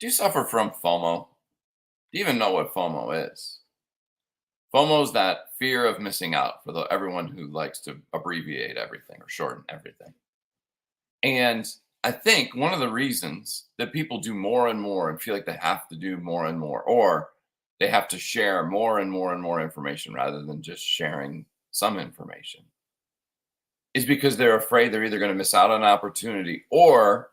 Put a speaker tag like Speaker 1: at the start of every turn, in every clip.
Speaker 1: Do you suffer from FOMO? Do you even know what FOMO is? FOMO is that fear of missing out for everyone who likes to abbreviate everything or shorten everything. And I think one of the reasons that people do more and more and feel like they have to do more and more, or they have to share more and more and more information rather than just sharing some information, is because they're afraid they're either going to miss out on an opportunity or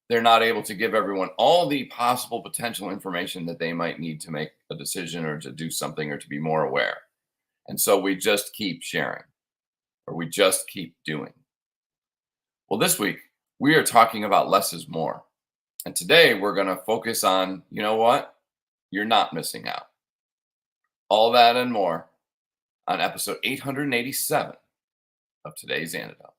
Speaker 1: they're not able to give everyone all the possible potential information that they might need to make a decision or to do something or to be more aware. And so we just keep sharing or we just keep doing. Well, this week we are talking about less is more. And today we're going to focus on, you know what? You're not missing out. All that and more on episode 887 of today's Antidote.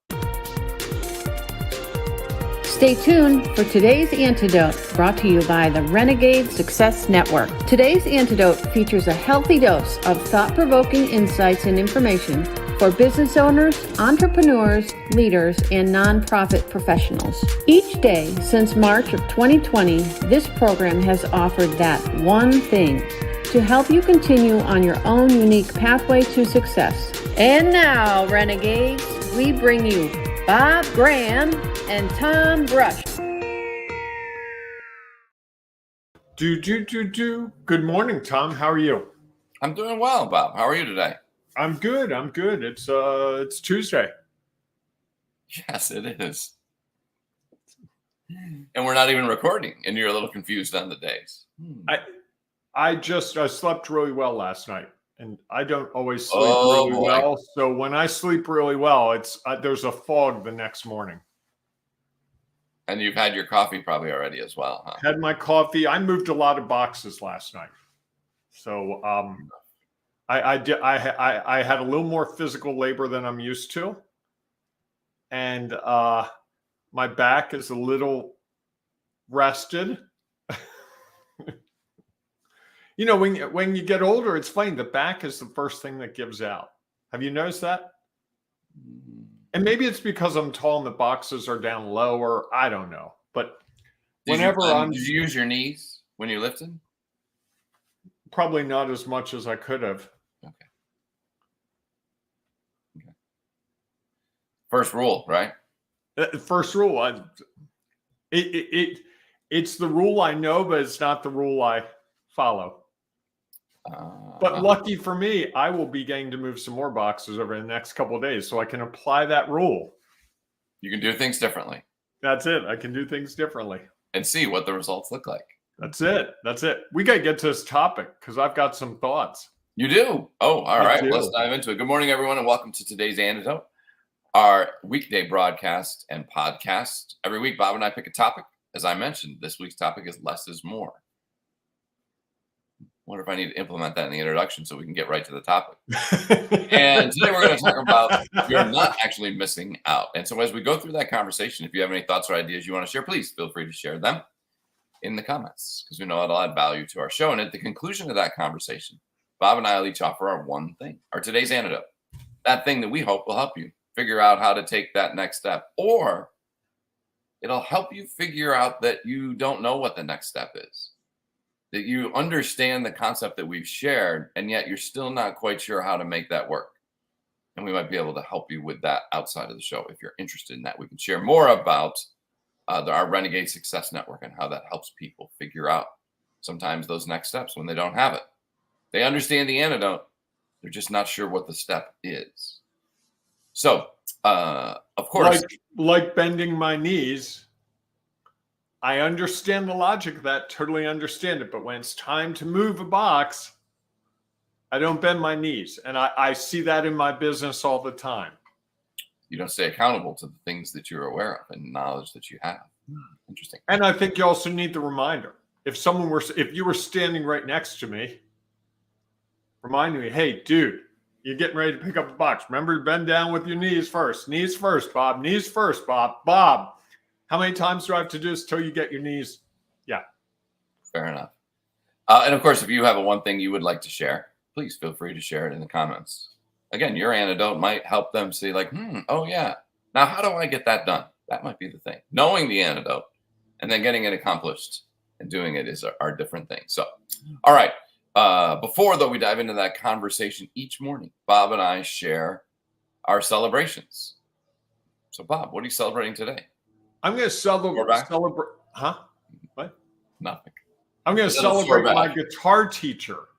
Speaker 2: Stay tuned for today's Antidote, brought to you by the Renegade Success Network. Today's Antidote features a healthy dose of thought-provoking insights and information for business owners, entrepreneurs, leaders, and nonprofit professionals. Each day since March of 2020, this program has offered that one thing to help you continue on your own unique pathway to success. And now, Renegades, we bring you Bob Graham and Tom Brush.
Speaker 3: Good morning, Tom. How are you?
Speaker 1: I'm doing well, Bob. How are you today?
Speaker 3: I'm good. It's Tuesday.
Speaker 1: Yes, it is. And we're not even recording, and you're a little confused on the days.
Speaker 3: I slept really well last night, and I don't always sleep really well. So when I sleep really well, there's a fog the next morning.
Speaker 1: And you've had your coffee probably already as well, huh?
Speaker 3: Had my coffee. I moved a lot of boxes last night, so I had a little more physical labor than I'm used to, and my back is a little rested. You know, when you get older, it's funny. The back is the first thing that gives out. Have you noticed that? And maybe it's because I'm tall and the boxes are down lower. I don't know. But
Speaker 1: did you use your knees when you lifted?
Speaker 3: Probably not as much as I could have.
Speaker 1: Okay. First rule, right?
Speaker 3: First rule. It's the rule I know, but it's not the rule I follow. But lucky for me, I will be getting to move some more boxes over the next couple of days, so I can apply that rule.
Speaker 1: You can do things differently.
Speaker 3: That's it. I can do things differently.
Speaker 1: And see what the results look like.
Speaker 3: That's it. We got to get to this topic because I've got some thoughts.
Speaker 1: You do? Oh, all right. Let's dive into it. Good morning, everyone, and welcome to today's Antidote, our weekday broadcast and podcast. Every week, Bob and I pick a topic. As I mentioned, this week's topic is less is more. Wonder if I need to implement that in the introduction so we can get right to the topic. And today we're going to talk about you're not actually missing out. And so as we go through that conversation, if you have any thoughts or ideas you want to share, please feel free to share them in the comments because we know it'll add value to our show. And at the conclusion of that conversation, Bob and I will each offer our one thing, our today's antidote, that thing that we hope will help you figure out how to take that next step, or it'll help you figure out that you don't know what the next step is. That you understand the concept that we've shared, and yet you're still not quite sure how to make that work. And we might be able to help you with that outside of the show. If you're interested in that, we can share more about our Renegade Success Network and how that helps people figure out sometimes those next steps when they don't have it. They understand the antidote. They're just not sure what the step is. So, of course.
Speaker 3: Like bending my knees. I understand the logic of that, totally understand it. But when it's time to move a box, I don't bend my knees. And I see that in my business all the time.
Speaker 1: You don't stay accountable to the things that you're aware of and knowledge that you have. Interesting.
Speaker 3: And I think you also need the reminder. If you were standing right next to me, remind me, hey, dude, you're getting ready to pick up a box. Remember to bend down with your knees first. Knees first, Bob. Knees first, Bob. Bob. How many times do I have to do this till you get your knees? Yeah.
Speaker 1: Fair enough. And of course, if you have one thing you would like to share, please feel free to share it in the comments. Again, your antidote might help them see like, oh yeah. Now, how do I get that done? That might be the thing. Knowing the antidote and then getting it accomplished and doing it are different things. So, all right. Before though we dive into that conversation, each morning, Bob and I share our celebrations. So, Bob, what are you celebrating today?
Speaker 3: I'm going to celebrate. Huh? What?
Speaker 1: Nothing.
Speaker 3: I'm going to celebrate my guitar teacher.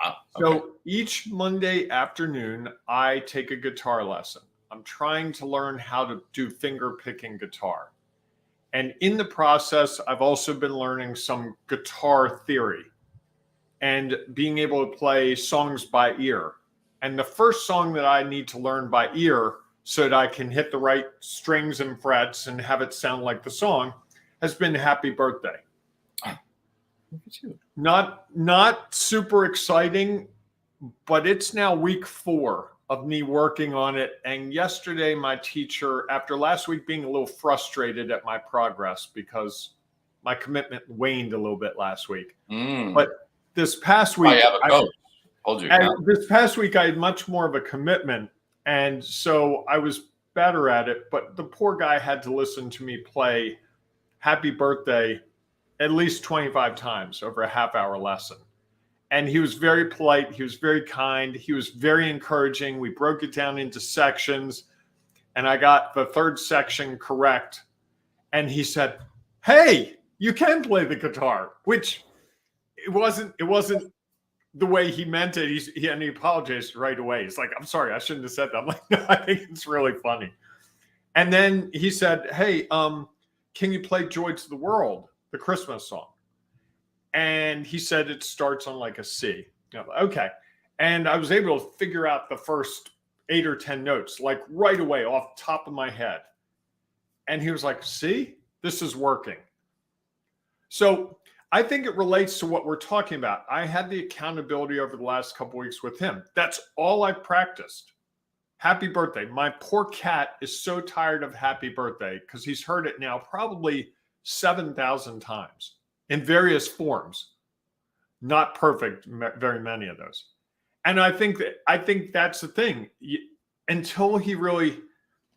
Speaker 1: Wow. Okay.
Speaker 3: So each Monday afternoon, I take a guitar lesson. I'm trying to learn how to do finger picking guitar. And in the process, I've also been learning some guitar theory and being able to play songs by ear. And the first song that I need to learn by ear so that I can hit the right strings and frets and have it sound like the song has been Happy Birthday.
Speaker 1: Look at you.
Speaker 3: Not super exciting, but it's now week 4 of me working on it. And yesterday, my teacher, after last week being a little frustrated at my progress because my commitment waned a little bit last week. But this past week, this past week, I had much more of a commitment. And so I was better at it. But the poor guy had to listen to me play Happy Birthday at least 25 times over a half-hour lesson. And he was very polite. He was very kind. He was very encouraging. We broke it down into sections, and I got the 3rd section correct. And he said, "Hey, you can play the guitar," which it wasn't the way he meant it. He apologized right away. He's like, "I'm sorry, I shouldn't have said that." I'm like, "No, I think it's really funny." And then he said, "Hey, can you play Joy to the World, the Christmas song?" And he said it starts on like a C. Okay. And I was able to figure out the first 8 or 10 notes, like right away off the top of my head. And he was like, "See, this is working." So I think it relates to what we're talking about. I had the accountability over the last couple of weeks with him. That's all I practiced. Happy birthday. My poor cat is so tired of happy birthday because he's heard it now probably 7,000 times in various forms. Not perfect, very many of those. And I think that's the thing. Until he really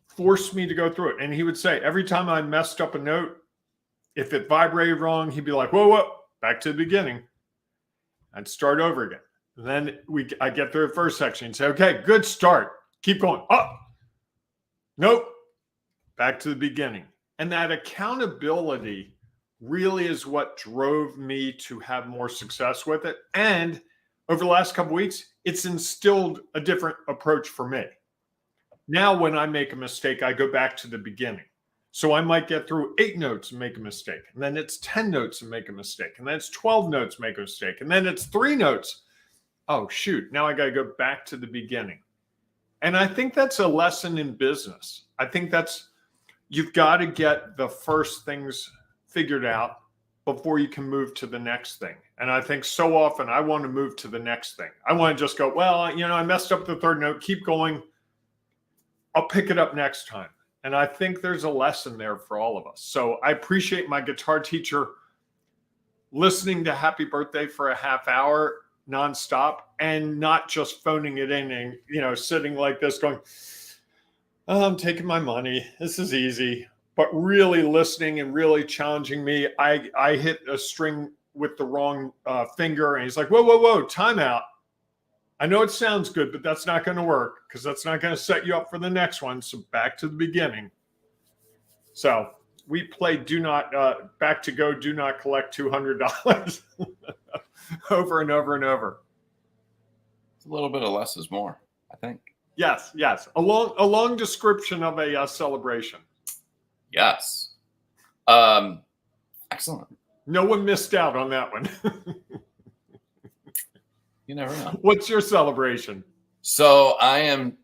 Speaker 3: forced me to go through it. And he would say, every time I messed up a note, if it vibrated wrong, he'd be like, whoa, back to the beginning. I'd start over again. And then I get through the first section and say, okay, good start. Keep going. Oh, nope. Back to the beginning. And that accountability really is what drove me to have more success with it. And over the last couple of weeks, it's instilled a different approach for me. Now, when I make a mistake, I go back to the beginning. So I might get through 8 notes and make a mistake. And then it's 10 notes and make a mistake. And then it's 12 notes, make a mistake. And then it's 3 notes. Oh, shoot. Now I got to go back to the beginning. And I think that's a lesson in business. I think you've got to get the first things figured out before you can move to the next thing. And I think so often I want to move to the next thing. I want to just go, well, I messed up the 3rd note. Keep going. I'll pick it up next time. And I think there's a lesson there for all of us. So I appreciate my guitar teacher listening to Happy Birthday for a half hour nonstop and not just phoning it in and, sitting like this going, oh, I'm taking my money. This is easy. But really listening and really challenging me. I hit a string with the wrong finger and he's like, whoa, time out. I know it sounds good, but that's not going to work because that's not going to set you up for the next one. So back to the beginning. So we played Do Not Collect $200 over and over and over.
Speaker 1: It's a little bit of less is more, I think.
Speaker 3: Yes. A long description of a celebration.
Speaker 1: Yes. Excellent.
Speaker 3: No one missed out on that one.
Speaker 1: You never know.
Speaker 3: What's your celebration?
Speaker 1: So I am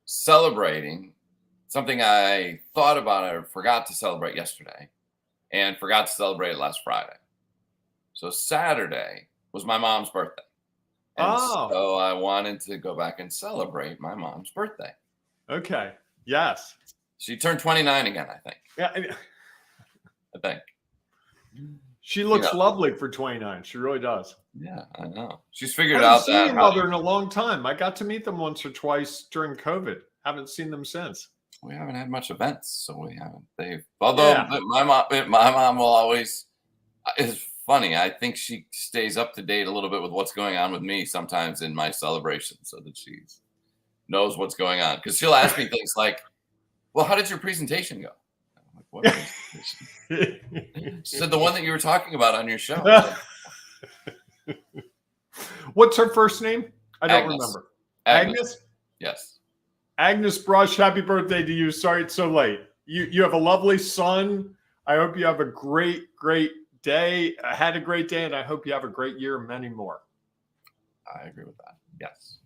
Speaker 1: celebrating something I thought about or forgot to celebrate yesterday and forgot to celebrate it last Friday. So Saturday was my mom's birthday. And so I wanted to go back and celebrate my mom's birthday.
Speaker 3: Okay. Yes.
Speaker 1: She turned 29 again, I think.
Speaker 3: Yeah.
Speaker 1: I think.
Speaker 3: She looks lovely for 29. She really does.
Speaker 1: Yeah, I know. She's figured out that.
Speaker 3: I haven't seen your mother in a long time. I got to meet them once or twice during COVID. Haven't seen them since.
Speaker 1: We haven't had much events, so we haven't. Although
Speaker 3: Yeah.
Speaker 1: my mom will always. It's funny. I think she stays up to date a little bit with what's going on with me sometimes in my celebration, so that she knows what's going on. Because she'll ask me things like, "Well, how did your presentation go?" I'm like, "What presentation?" She said, "The one that you were talking about on your show." I said,
Speaker 3: What's her first name? I don't
Speaker 1: Agnes.
Speaker 3: remember.
Speaker 1: Agnes.
Speaker 3: Agnes?
Speaker 1: Yes.
Speaker 3: Agnes Brush, happy birthday to you. Sorry it's so late. You have a lovely son. I hope you have a great, great day. I had a great day, and I hope you have a great year and many more.
Speaker 1: I agree with that. Yes.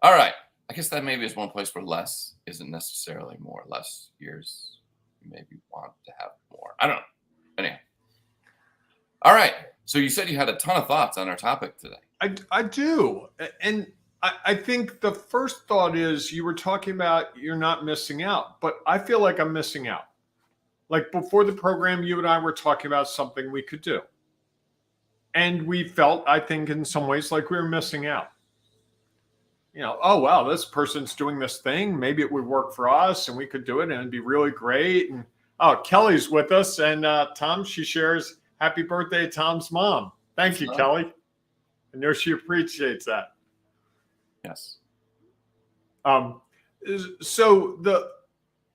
Speaker 1: All right. I guess that maybe is one place where less isn't necessarily more. Less years, you maybe want to have more. I don't know. Anyhow. All right. So you said you had a ton of thoughts on our topic today.
Speaker 3: I do. And I think the first thought is you were talking about you're not missing out, but I feel like I'm missing out. Like before the program, you and I were talking about something we could do. And we felt, I think, in some ways like we were missing out. Oh, wow, this person's doing this thing. Maybe it would work for us and we could do it and it'd be really great. And oh, Kelly's with us. And Tom, she shares happy birthday, Tom's mom. Thank you, Kelly. I know she appreciates that.
Speaker 1: Yes.
Speaker 3: So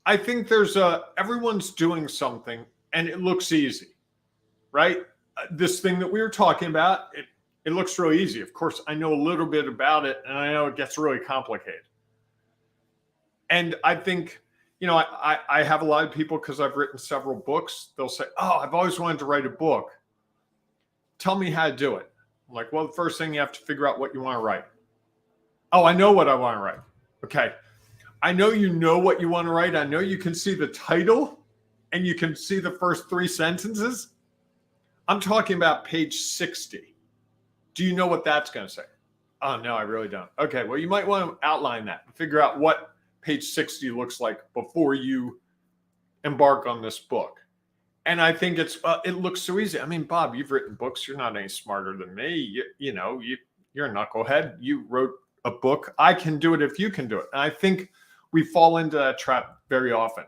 Speaker 3: I think there's everyone's doing something and it looks easy, right? This thing that we were talking about, it looks really easy. Of course, I know a little bit about it and I know it gets really complicated. And I think, I have a lot of people, because I've written several books, they'll say, oh, I've always wanted to write a book. Tell me how to do it. I'm like, well, the first thing you have to figure out what you want to write. Oh, I know what I want to write. Okay. I know you know what you want to write. I know you can see the title and you can see the first 3 sentences. I'm talking about page 60. Do you know what that's going to say? Oh, no, I really don't. Okay, well, you might want to outline that and figure out what page 60 looks like before you embark on this book. And I think it looks so easy. I mean, Bob, you've written books. You're not any smarter than me. You're a knucklehead. You wrote a book. I can do it if you can do it. And I think we fall into that trap very often.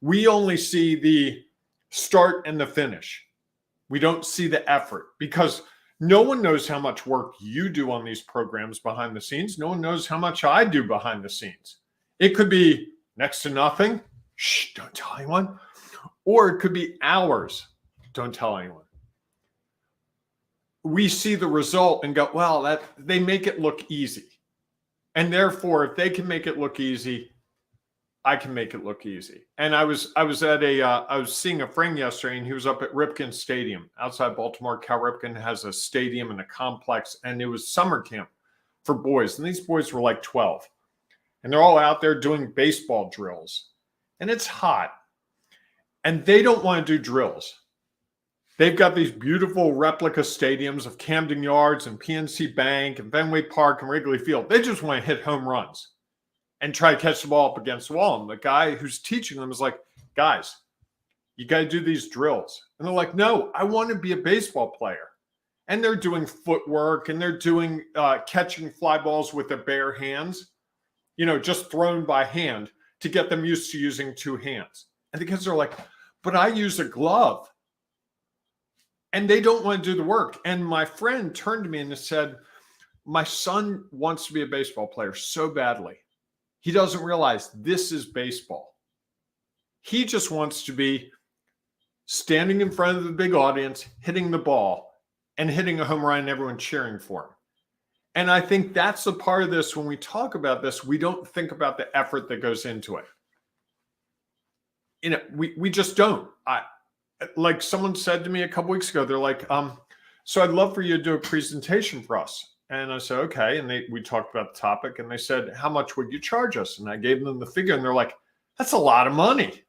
Speaker 3: We only see the start and the finish. We don't see the effort, because no one knows how much work you do on these programs behind the scenes. No one knows how much I do behind the scenes. It could be next to nothing. Shh, don't tell anyone. Or it could be hours. Don't tell anyone. We see the result and go, well, they make it look easy. And therefore, if they can make it look easy, I can make it look easy. And I was seeing a friend yesterday, and he was up at Ripken Stadium outside Baltimore. Cal Ripken has a stadium and a complex, and it was summer camp for boys. And these boys were like 12. And they're all out there doing baseball drills. And it's hot. And they don't want to do drills. They've got these beautiful replica stadiums of Camden Yards and PNC Bank and Fenway Park and Wrigley Field. They just want to hit home runs and try to catch the ball up against the wall. And the guy who's teaching them is like, guys, you got to do these drills. And they're like, no, I want to be a baseball player. And they're doing footwork and they're doing catching fly balls with their bare hands, just thrown by hand to get them used to using 2 hands. And the kids are like, but I use a glove. And they don't want to do the work. And my friend turned to me and said, my son wants to be a baseball player so badly. He doesn't realize this is baseball. He just wants to be standing in front of the big audience, hitting the ball and hitting a home run and everyone cheering for him. And I think that's the part of this. When we talk about this, we don't think about the effort that goes into it. We just don't. Like someone said to me a couple weeks ago, they're like, so I'd love for you to do a presentation for us. And I said, okay. And we talked about the topic and they said, how much would you charge us? And I gave them the figure and they're like, that's a lot of money.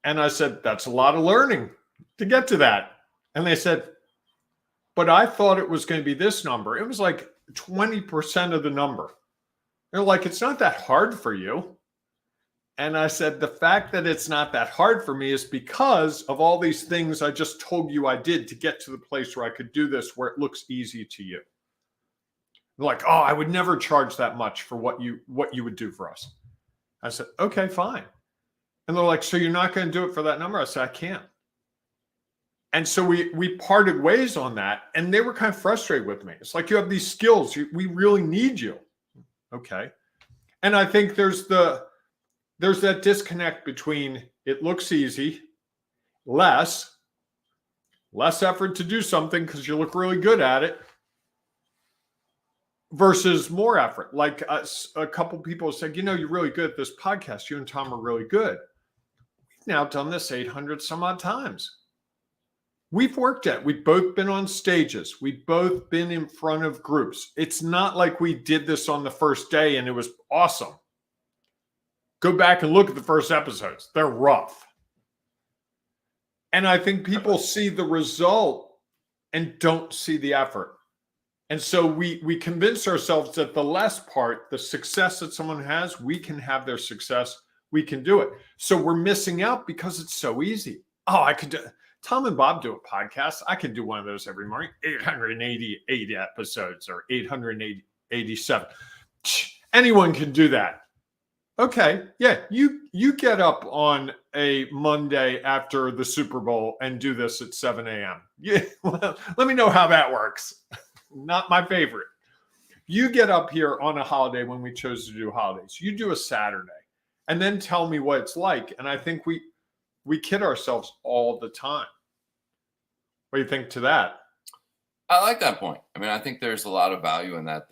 Speaker 3: And I said, that's a lot of learning to get to that. And they said, but I thought it was going to be this number. It was like 20% of the number. They're like, it's not that hard for you. And I said, the fact that it's not that hard for me is because of all these things I just told you I did to get to the place where I could do this, where it looks easy to you. They're like, oh, I would never charge that much for what you would do for us. I said, okay, fine. And they're like, so you're not going to do it for that number? I said, I can't. And so we parted ways on that. And they were kind of frustrated with me. It's like, you have these skills. We really need you. Okay. And I think there's that disconnect between it looks easy, less effort to do something because you look really good at it, versus more effort. Like a couple people said, you're really good at this podcast. You and Tom are really good. We've now done this 800 some odd times. We've worked at, we've both been on stages. We've both been in front of groups. It's not like we did this on the first day and it was awesome. Go back and look at the first episodes. They're rough. And I think people see the result and don't see the effort. And so we convince ourselves that the less part, the success that someone has, we can have their success. We can do it. So we're missing out because it's so easy. Oh, I could do. Tom and Bob do a podcast. I can do one of those every morning. 888 episodes or 887. Anyone can do that. Okay. Yeah. You get up on a Monday after the Super Bowl and do this at 7 a.m. Yeah. Well, let me know how that works. Not my favorite. You get up here on a holiday when we chose to do holidays. You do a Saturday and then tell me what it's like. And I think we kid ourselves all the time. What do you think to that?
Speaker 1: I like that point. I mean, I think there's a lot of value in that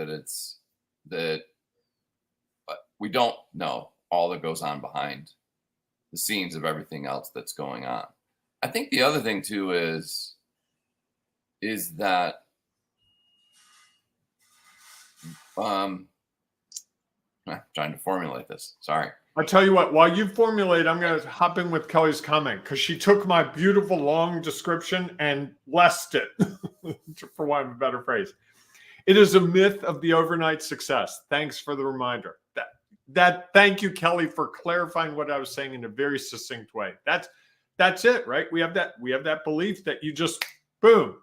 Speaker 1: we don't know all that goes on behind the scenes of everything else that's going on. I think the other thing too is that I'm trying to formulate this. Sorry.
Speaker 3: I'll tell you what, while you formulate, I'm going to hop in with Kelly's comment because she took my beautiful long description and blessed it, for want of a better phrase. It is a myth of the overnight success. Thanks for the reminder. Thank you, Kelly, for clarifying what I was saying in a very succinct way. That's it, right? We have that belief that you just boom.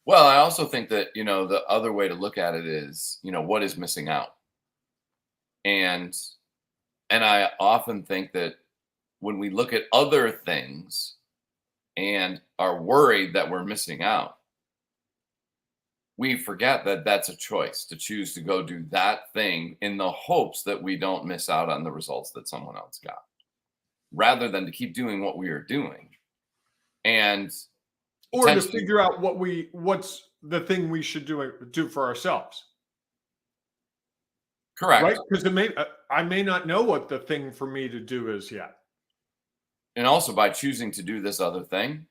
Speaker 1: Well, I also think that, the other way to look at it is, what is missing out? And I often think that when we look at other things and are worried that we're missing out, we forget that that's a choice to choose to go do that thing in the hopes that we don't miss out on the results that someone else got, rather than to keep doing what we are doing. And
Speaker 3: or to figure out what's the thing we should do for ourselves.
Speaker 1: Correct.
Speaker 3: Right? Because I may not know what the thing for me to do is yet.
Speaker 1: And also by choosing to do this other thing,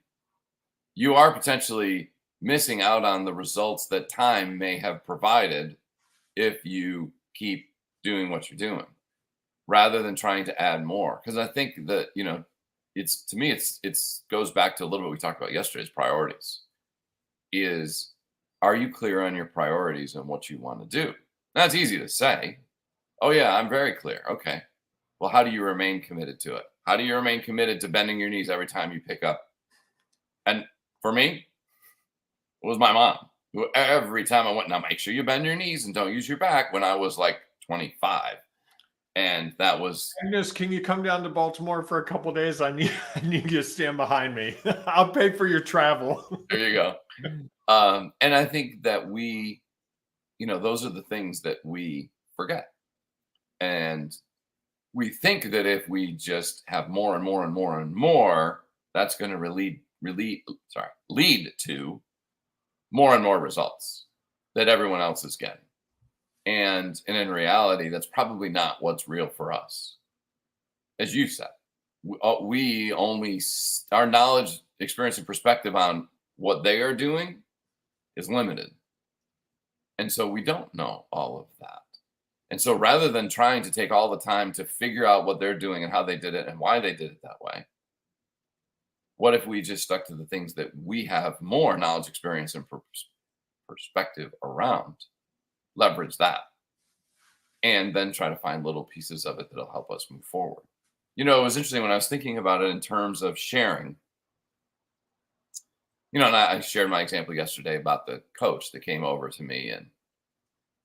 Speaker 1: you are potentially missing out on the results that time may have provided if you keep doing what you're doing rather than trying to add more. Because I think that, it's, to me, it's goes back to a little bit we talked about yesterday's priorities. Are you clear on your priorities and what you want to do? That's easy to say. Oh yeah, I'm very clear. Okay. Well, how do you remain committed to it? How do you remain committed to bending your knees every time you pick up? And for me, it was my mom who every time I went, now make sure you bend your knees and don't use your back, when I was like 25. And that was,
Speaker 3: Agnes, can you come down to Baltimore for a couple of days? I need you to stand behind me. I'll pay for your travel.
Speaker 1: There you go. And I think that those are the things that we forget. And we think that if we just have more and more and more and more, that's going to lead to more and more results that everyone else is getting. And in reality, that's probably not what's real for us. As you said, we only, our knowledge, experience, and perspective on what they are doing is limited. And so we don't know all of that. And so rather than trying to take all the time to figure out what they're doing and how they did it and why they did it that way, what if we just stuck to the things that we have more knowledge, experience, and perspective around, leverage that, and then try to find little pieces of it that'll help us move forward. It was interesting when I was thinking about it in terms of sharing. And I shared my example yesterday about the coach that came over to me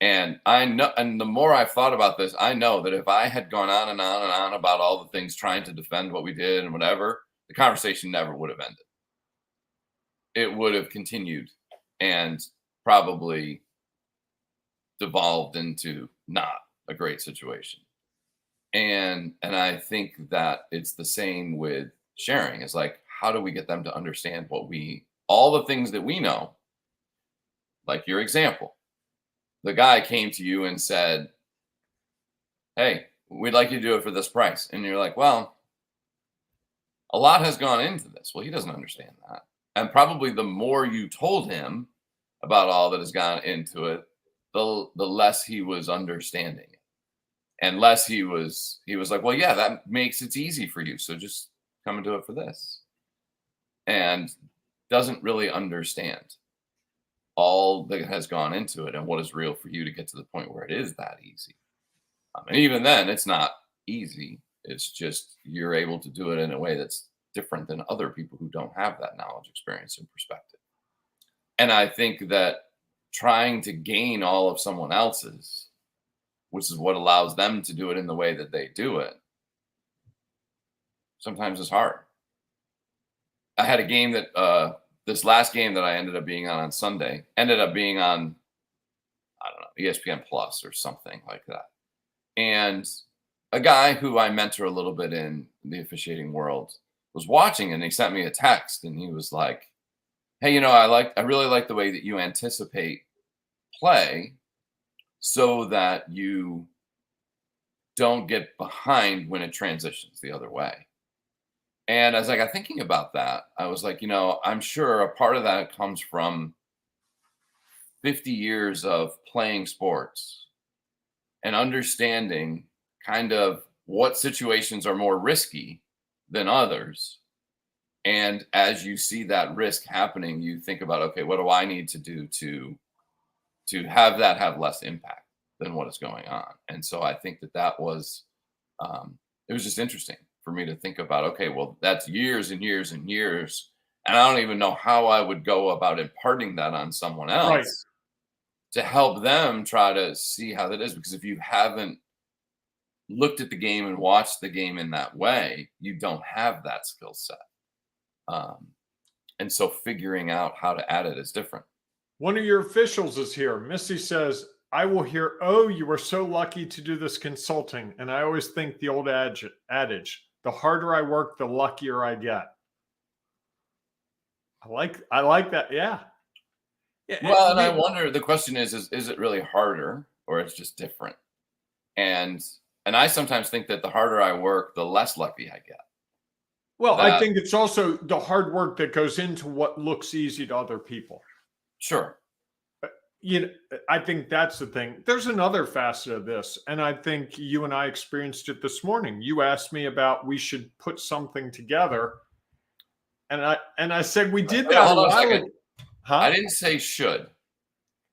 Speaker 1: And I know, and the more I've thought about this, I know that if I had gone on and on and on about all the things trying to defend what we did and whatever, the conversation never would have ended. It would have continued and probably devolved into not a great situation. And I think that it's the same with sharing. It's like, how do we get them to understand all the things that we know? Like your example, the guy came to you and said, "Hey, we'd like you to do it for this price." And you're like, "Well, a lot has gone into this." Well, he doesn't understand that. And probably the more you told him about all that has gone into it, the less he was understanding it. And less he was like, "Well, yeah, that makes it easy for you. So just come and do it for this." And doesn't really understand all that has gone into it and what is real for you to get to the point where it is that easy. And even then, it's not easy. It's just you're able to do it in a way that's different than other people who don't have that knowledge, experience, and perspective. And I think that trying to gain all of someone else's, which is what allows them to do it in the way that they do it, sometimes is hard. I had a game that this last game that I ended up being on Sunday ended up being on, I don't know, ESPN Plus or something like that. And a guy who I mentor a little bit in the officiating world was watching, and he sent me a text, and he was like, "Hey, I really like the way that you anticipate play so that you don't get behind when it transitions the other way." And as I got thinking about that, I was like, I'm sure a part of that comes from 50 years of playing sports and understanding kind of what situations are more risky than others. And as you see that risk happening, you think about, okay, what do I need to do to have that have less impact than what is going on? And so I think that was, it was just interesting for me to think about, okay, well, that's years and years and years. And I don't even know how I would go about imparting that on someone else
Speaker 3: Right.
Speaker 1: to help them try to see how that is. Because if you haven't looked at the game and watched the game in that way, you don't have that skill set. And so figuring out how to add it is different.
Speaker 3: One of your officials is here. Missy says, "I will hear, 'Oh, you were so lucky to do this consulting.' And I always think the old adage, the harder I work, the luckier I get." I like that. Yeah.
Speaker 1: Well, and I wonder, the question is it really harder or it's just different? And I sometimes think that the harder I work, the less lucky I get.
Speaker 3: Well, I think it's also the hard work that goes into what looks easy to other people.
Speaker 1: Sure.
Speaker 3: I think that's the thing. There's another facet of this, and I think you and I experienced it this morning. You asked me about we should put something together, and I said we did that.
Speaker 1: Hold on a second.
Speaker 3: Huh?
Speaker 1: I didn't say should.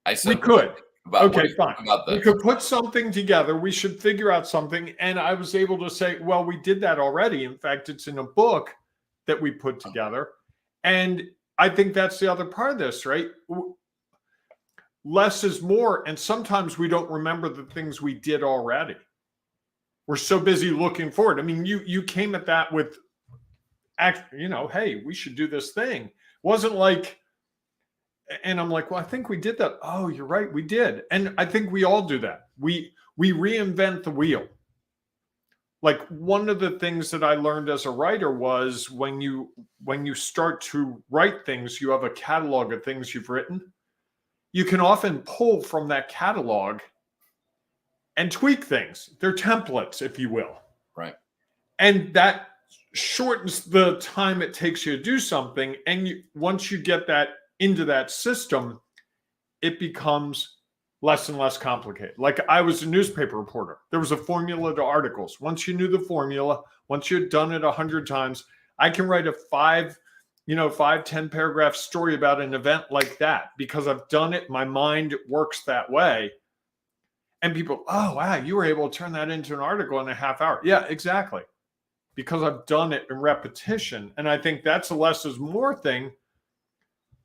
Speaker 1: I said
Speaker 3: we could. Okay, fine.
Speaker 1: About this?
Speaker 3: We could put something together. We should figure out something. And I was able to say, well, we did that already. In fact, it's in a book that we put together. And I think that's the other part of this, right? Less is more. And sometimes we don't remember the things we did already. We're so busy looking forward. I mean, you came at that with, hey, we should do this thing. It wasn't like, and I'm like, well, I think we did that. Oh, you're right, we did. And I think we all do that. We reinvent the wheel. Like, one of the things that I learned as a writer was when you start to write things, you have a catalog of things you've written. You can often pull from that catalog and tweak things. They're templates, if you will.
Speaker 1: Right.
Speaker 3: And that shortens the time it takes you to do something. And once you get that into that system, it becomes less and less complicated. Like, I was a newspaper reporter. There was a formula to articles. Once you knew the formula, once you had done it 100 times, I can write a 10 paragraph story about an event like that because I've done it. My mind works that way. And people, oh, wow, you were able to turn that into an article in a half hour. Yeah, exactly. Because I've done it in repetition. And I think that's a less is more thing.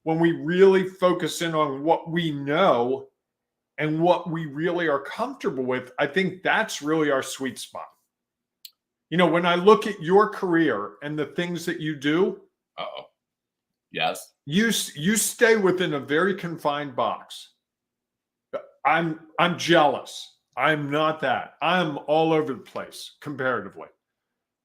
Speaker 3: When we really focus in on what we know and what we really are comfortable with, I think that's really our sweet spot. When I look at your career and the things that you do,
Speaker 1: Uh-oh. Yes.
Speaker 3: you stay within a very confined box. I'm jealous. I'm not that. I'm all over the place comparatively.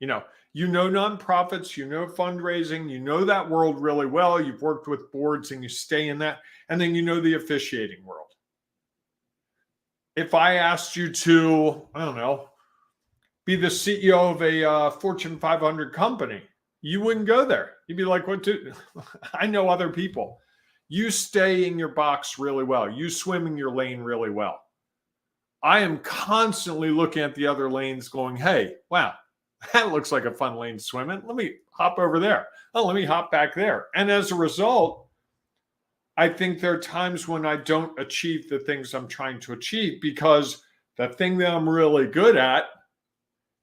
Speaker 3: Nonprofits, fundraising, that world really well. You've worked with boards and you stay in that. And then the officiating world. If I asked you to, I don't know, be the CEO of a Fortune 500 company, you wouldn't go there. You'd be like, what do I know other people? You stay in your box really well. You swim in your lane really well. I am constantly looking at the other lanes going, hey, wow, that looks like a fun lane to swim in. Let me hop over there. Oh, let me hop back there. And as a result, I think there are times when I don't achieve the things I'm trying to achieve because the thing that I'm really good at,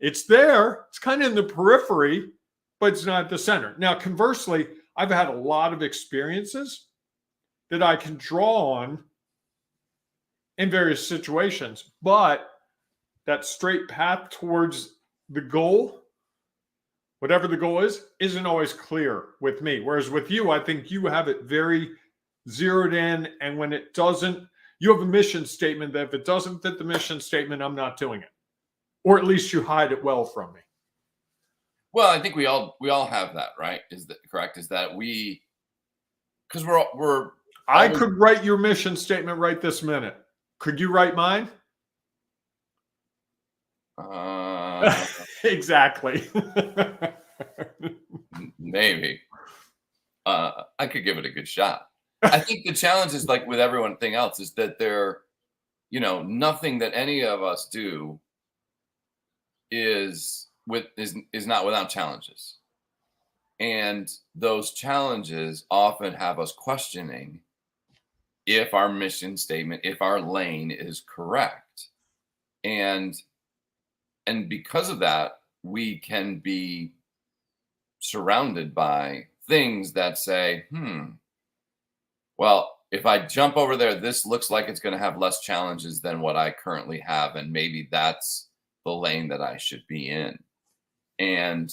Speaker 3: it's there. It's kind of in the periphery, but it's not at the center. Now, conversely, I've had a lot of experiences that I can draw on in various situations, but that straight path towards the goal, whatever the goal is, isn't always clear with me. Whereas with you, I think you have it very zeroed in. And when it doesn't, you have a mission statement that if it doesn't fit the mission statement, I'm not doing it. Or at least you hide it well from me.
Speaker 1: Well, I think we all have that, right? Is that correct? Is that because we're
Speaker 3: I could write your mission statement right this minute. Could you write mine? Exactly.
Speaker 1: Maybe. I could give it a good shot. I think the challenge is like with everything else is that nothing that any of us do is not without challenges. And those challenges often have us questioning if our mission statement, if our lane is correct. And because of that, we can be surrounded by things that say, well, if I jump over there, this looks like it's going to have less challenges than what I currently have. And maybe that's the lane that I should be in. And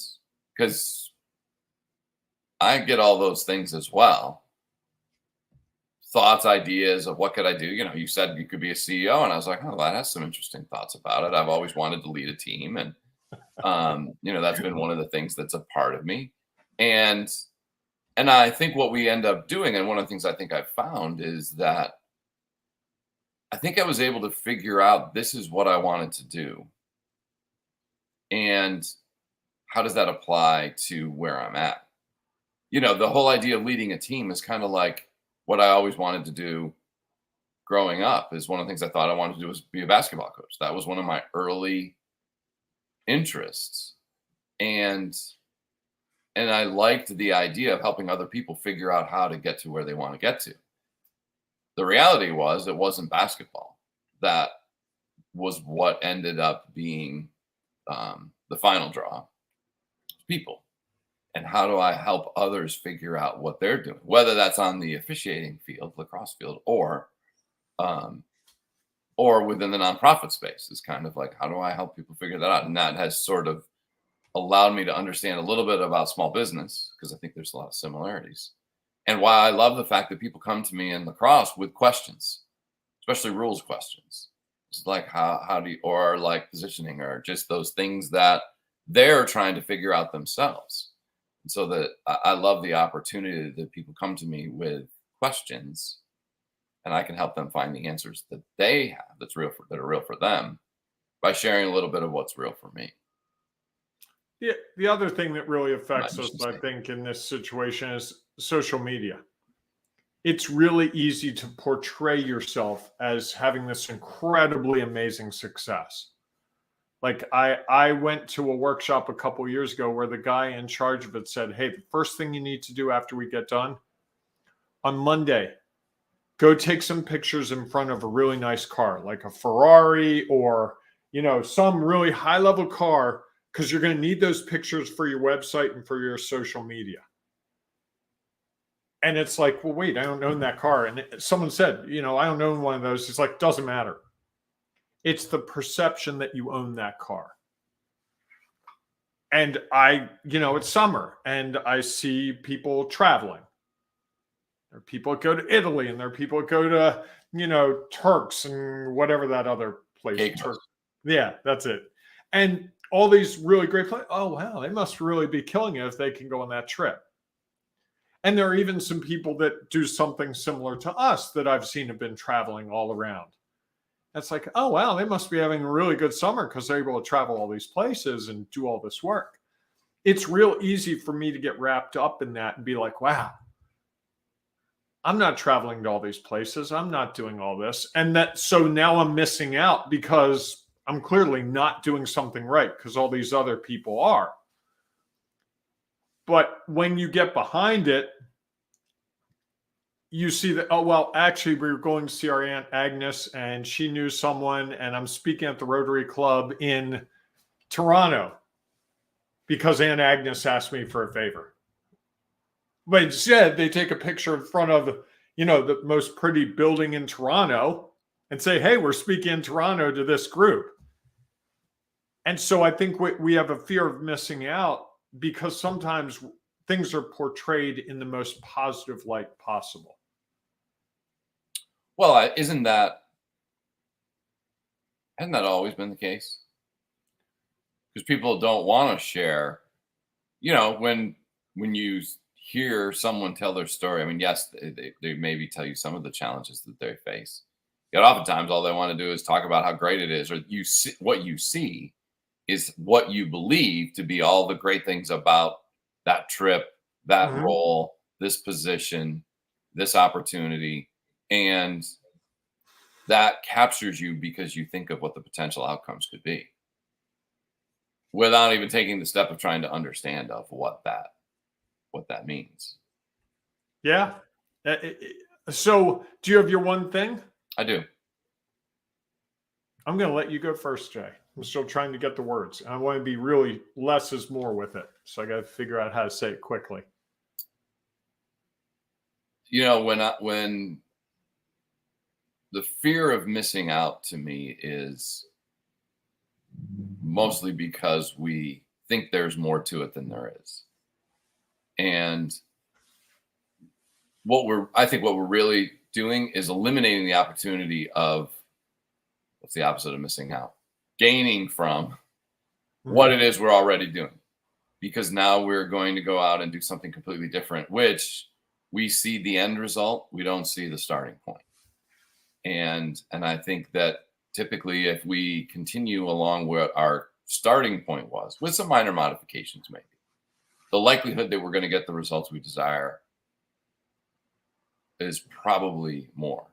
Speaker 1: because I get all those things as well. Thoughts, ideas of what could I do? You said you could be a CEO, and I was like, oh, that has some interesting thoughts about it. I've always wanted to lead a team, and that's been one of the things that's a part of me. And I think what we end up doing, and one of the things I think I've found is that I think I was able to figure out this is what I wanted to do, and how does that apply to where I'm at? The whole idea of leading a team is kind of like what I always wanted to do growing up. Is one of the things I thought I wanted to do was be a basketball coach. That was one of my early interests. And I liked the idea of helping other people figure out how to get to where they want to get to. The reality was it wasn't basketball. That was what ended up being the final draw. People. And how do I help others figure out what they're doing, whether that's on the officiating field, lacrosse field, or within the nonprofit space? Is kind of like, how do I help people figure that out? And that has sort of allowed me to understand a little bit about small business, because I think there's a lot of similarities. And why I love the fact that people come to me in lacrosse with questions, especially rules questions. It's like how do you, or like positioning, or just those things that they're trying to figure out themselves. And so that I love the opportunity that people come to me with questions, and I can help them find the answers that they have that are real for them by sharing a little bit of what's real for me.
Speaker 3: Yeah, the other thing that really affects us, I think, in this situation is social media. It's really easy to portray yourself as having this incredibly amazing success. Like I went to a workshop a couple years ago where the guy in charge of it said, hey, the first thing you need to do after we get done, on Monday, go take some pictures in front of a really nice car, like a Ferrari or, some really high level car, because you're going to need those pictures for your website and for your social media. And it's like, well, wait, I don't own that car. And someone said, I don't own one of those. It's like, doesn't matter. It's the perception that you own that car. And it's summer and I see people traveling. There are people that go to Italy and there are people that go to, Turks and whatever that other place. Yeah, that's it. And all these really great places. Oh, wow, they must really be killing it if they can go on that trip. And there are even some people that do something similar to us that I've seen have been traveling all around. It's like, oh, wow, they must be having a really good summer because they're able to travel all these places and do all this work. It's real easy for me to get wrapped up in that and be like, wow, I'm not traveling to all these places. I'm not doing all this. And so now I'm missing out because I'm clearly not doing something right because all these other people are. But when you get behind it, you see that, oh, well, actually, we were going to see our Aunt Agnes and she knew someone, and I'm speaking at the Rotary Club in Toronto because Aunt Agnes asked me for a favor. But instead, they take a picture in front of, the most pretty building in Toronto and say, hey, we're speaking in Toronto to this group. And so I think we have a fear of missing out because sometimes things are portrayed in the most positive light possible.
Speaker 1: Well, hasn't that always been the case? Because people don't want to share, when you hear someone tell their story. I mean, yes, they maybe tell you some of the challenges that they face. Yet oftentimes all they want to do is talk about how great it is, or what you see is what you believe to be all the great things about that trip, that role, this position, this opportunity. And that captures you because you think of what the potential outcomes could be without even taking the step of trying to understand of what that means.
Speaker 3: Yeah. So do you have your one thing?
Speaker 1: I do.
Speaker 3: I'm going to let you go first, Jay. I'm still trying to get the words. I want to be really less is more with it. So I got to figure out how to say it quickly.
Speaker 1: When the fear of missing out to me is mostly because we think there's more to it than there is. And I think what we're really doing is eliminating the opportunity of, what's the opposite of missing out? Gaining from what it is we're already doing. Because now we're going to go out and do something completely different, which we see the end result. We don't see the starting point. And I think that typically if we continue along where our starting point was, with some minor modifications maybe, the likelihood that we're going to get the results we desire is probably more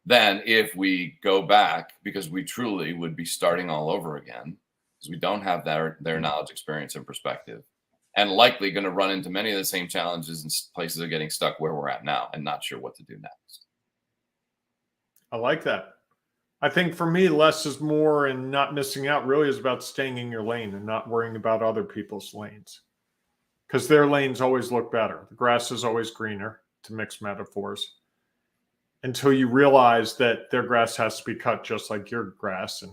Speaker 1: than if we go back, because we truly would be starting all over again, because we don't have their knowledge, experience, and perspective, and likely going to run into many of the same challenges and places of getting stuck where we're at now and not sure what to do next.
Speaker 3: I like that. I think for me, less is more, and not missing out really is about staying in your lane and not worrying about other people's lanes, because their lanes always look better. The grass is always greener, to mix metaphors, until you realize that their grass has to be cut just like your grass, and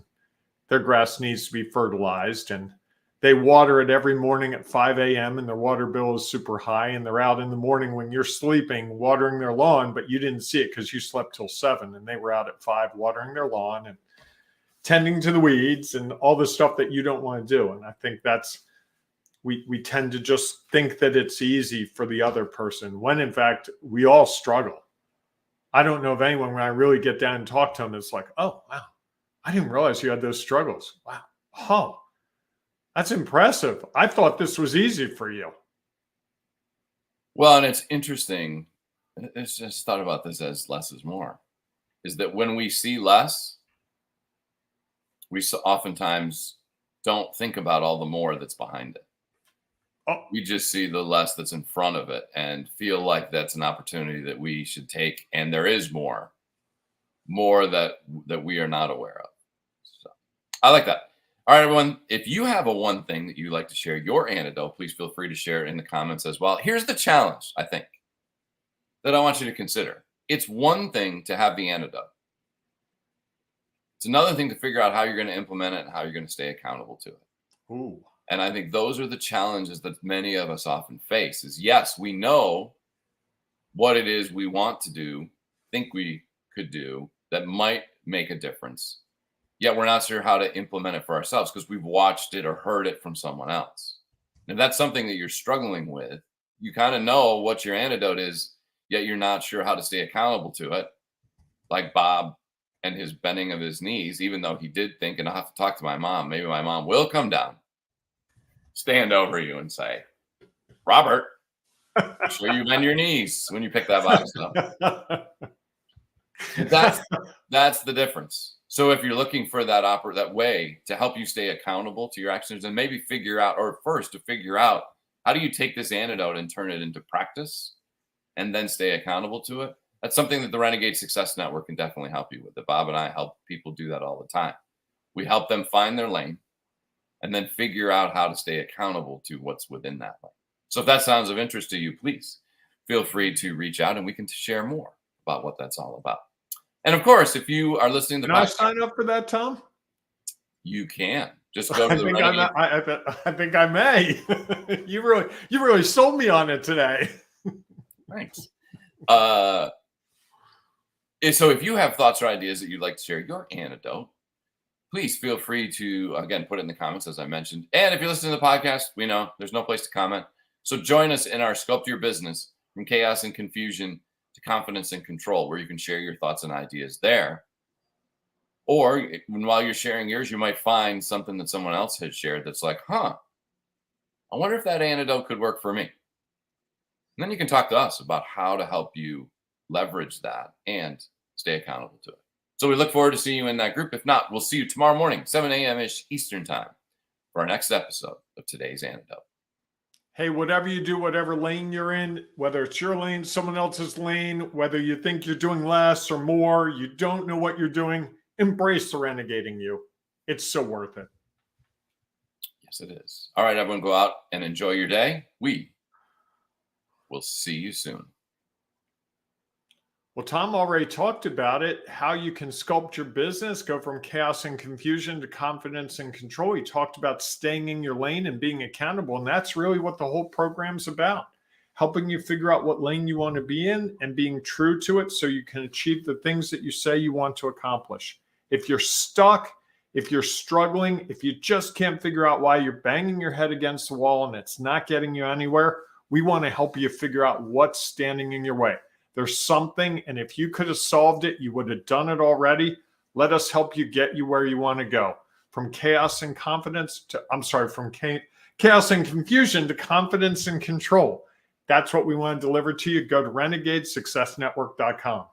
Speaker 3: their grass needs to be fertilized, and they water it every morning at 5 a.m. and their water bill is super high, and they're out in the morning when you're sleeping watering their lawn, but you didn't see it because you slept till 7 and they were out at 5 watering their lawn and tending to the weeds and all the stuff that you don't want to do. And I think that's, we tend to just think that it's easy for the other person, when in fact we all struggle. I don't know of anyone, when I really get down and talk to them, it's like, oh, wow, I didn't realize you had those struggles. Wow. Oh, that's impressive. I thought this was easy for you.
Speaker 1: Well, and it's interesting. It's just thought about this as less is more, is that when we see less, we oftentimes don't think about all the more that's behind it.
Speaker 3: Oh.
Speaker 1: We just see the less that's in front of it and feel like that's an opportunity that we should take. And there is more that we are not aware of. So I like that. All right, everyone. If you have a one thing that you'd like to share, your antidote, please feel free to share it in the comments as well. Here's the challenge, I think. that I want you to consider. It's one thing to have the antidote. It's another thing to figure out how you're going to implement it and how you're going to stay accountable to it.
Speaker 3: Ooh.
Speaker 1: And I think those are the challenges that many of us often face is, yes, we know what it is we want to do, think we could do that might make a difference. Yet we're not sure how to implement it for ourselves because we've watched it or heard it from someone else. And if that's something that you're struggling with, you kind of know what your antidote is, yet you're not sure how to stay accountable to it. Like Bob and his bending of his knees, even though he did think, and I'll have to talk to my mom, maybe my mom will come down, stand over you and say, Robert, make sure you bend your knees when you pick that box up. That's the difference. So if you're looking for that way to help you stay accountable to your actions and maybe figure out how do you take this antidote and turn it into practice and then stay accountable to it? That's something that the Renegade Success Network can definitely help you with. That Bob and I help people do that all the time. We help them find their lane and then figure out how to stay accountable to what's within that lane. So if that sounds of interest to you, please feel free to reach out and we can share more about what that's all about. And of course, if you are listening to
Speaker 3: Can I sign up for that, Tom?
Speaker 1: You can. Just go to the Renegade.
Speaker 3: I think I may. You really sold me on it today.
Speaker 1: Thanks. So if you have thoughts or ideas that you'd like to share your antidote, please feel free to, again, put it in the comments, as I mentioned. And if you're listening to the podcast, we know there's no place to comment. So join us in our Sculpt Your Business from Chaos and Confusion to Confidence and Control, where you can share your thoughts and ideas there. Or while you're sharing yours, you might find something that someone else has shared that's like, I wonder if that antidote could work for me. And then you can talk to us about how to help you leverage that and stay accountable to it. So we look forward to seeing you in that group. If not, we'll see you tomorrow morning, 7 a.m.-ish Eastern time for our next episode of Today's Antidote.
Speaker 3: Hey, whatever you do, whatever lane you're in, whether it's your lane, someone else's lane, whether you think you're doing less or more, you don't know what you're doing, embrace the renegading you. It's so worth it.
Speaker 1: Yes, it is. All right, everyone, go out and enjoy your day. We will see you soon.
Speaker 3: Well, Tom already talked about it, how you can sculpt your business, go from chaos and confusion to confidence and control. He talked about staying in your lane and being accountable. And that's really what the whole program's about, helping you figure out what lane you want to be in and being true to it so you can achieve the things that you say you want to accomplish. If you're stuck, if you're struggling, if you just can't figure out why you're banging your head against the wall and it's not getting you anywhere, we want to help you figure out what's standing in your way. There's something, and if you could have solved it, you would have done it already. Let us help you get you where you want to go. From chaos and confidence to, from chaos and confusion to confidence and control. That's what we want to deliver to you. Go to renegadesuccessnetwork.com.